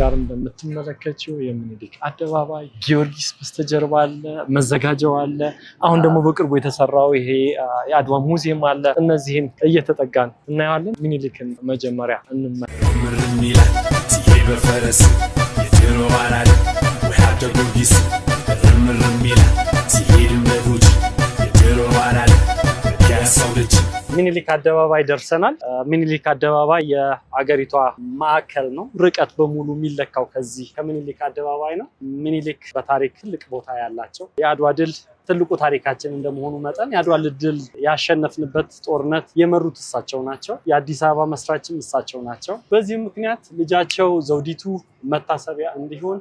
ጋር እንደምትመለከቱው የሚኒሊክ አደባባይ ጊዮርጊስ በስተጀርባ አለ፣ መዘጋጃው አለ። አሁን ደግሞ በቅርቡ የተሰራው ይሄ የአድዋ ሙዚየም አለ። እነዚህን እየተጠጋን እናያለን። ሚኒሊክን መጀመሪያ ሚኒሊክ አደባባይ ደርሰናል። ሚኒሊክ አደባባይ የአገሪቷ ማዕከል ነው። ርቀት በሙሉ የሚለካው ከዚህ ከሚኒሊክ አደባባይ ነው። ሚኒሊክ በታሪክ ትልቅ ቦታ ያላቸው የአድዋ ድል ትልቁ ታሪካችን እንደመሆኑ መጠን የአድዋ ድል ያሸነፍንበት ጦርነት የመሩት እሳቸው ናቸው። የአዲስ አበባ መስራችም እሳቸው ናቸው። በዚህም ምክንያት ልጃቸው ዘውዲቱ መታሰቢያ እንዲሆን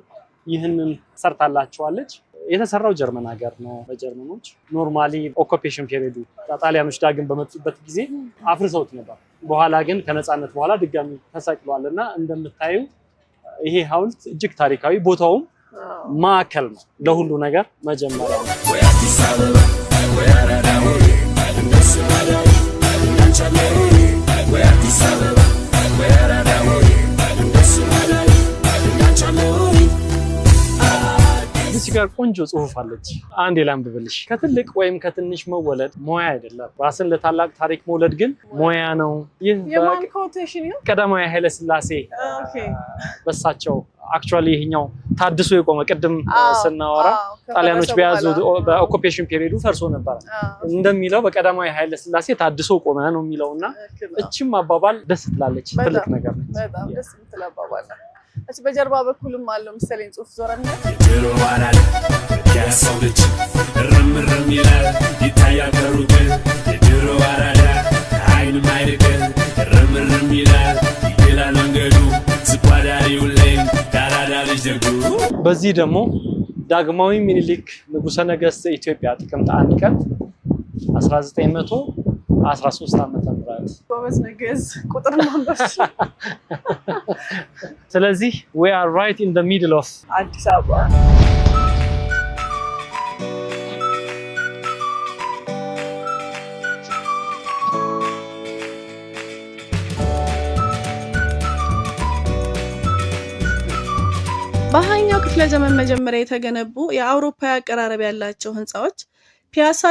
ይህንን ሰርታላቸዋለች። የተሰራው ጀርመን ሀገር ነው። በጀርመኖች ኖርማሊ ኦኩፔሽን ፔሪዱ ጣሊያኖች ዳግም በመጡበት ጊዜ አፍርሰውት ነበር። በኋላ ግን ከነፃነት በኋላ ድጋሚ ተሰቅሏል እና እንደምታዩ ይሄ ሐውልት እጅግ ታሪካዊ ቦታውም ማዕከል ነው ለሁሉ ነገር መጀመሪያ ነው። እዚህ ጋር ቆንጆ ጽሁፍ አለች። አንዴ ላንብብልሽ። ከትልቅ ወይም ከትንሽ መወለድ ሞያ አይደለም፣ ራስን ለታላቅ ታሪክ መውለድ ግን ሞያ ነው። ይህ ቀዳማዊ ኃይለ ሥላሴ በሳቸው አክቹዋሊ ይሄኛው ታድሶ የቆመ ቅድም ስናወራ ጣሊያኖች በያዙ በኦኩፔሽን ፔሪዱ ፈርሶ ነበር እንደሚለው በቀዳማዊ ኃይለ ሥላሴ ታድሶ ቆመ ነው የሚለውና እቺም አባባል ደስ ትላለች። ትልቅ ነገር ነች። በጣም ደስ የምትል አባባል ነው። እሺ በጀርባ በኩልም አለው መሰለኝ ጽሁፍ ዞረን ድሮ ዋራል ያሰውልች ረምረም ይላል ይታያል ከሩቅ ድሮ ዋራል አይን ማይርቅ ረምረም ይላል ይላል መንገዱ ዝቋዳሪው ላይ ዳራዳ ልጅ ደግሞ በዚህ ደግሞ ዳግማዊ ሚኒሊክ ንጉሠ ነገሥት ኢትዮጵያ ጥቅምት 1 ቀን 1913 ዓመተ ምህረት ጎበዝ ነገዝ ቁጥር ማንበብ። ስለዚህ we are right in the middle of አዲስ አበባ። በሃያኛው ክፍለ ዘመን መጀመሪያ የተገነቡ የአውሮፓ አቀራረብ ያላቸው ህንጻዎች ፒያሳ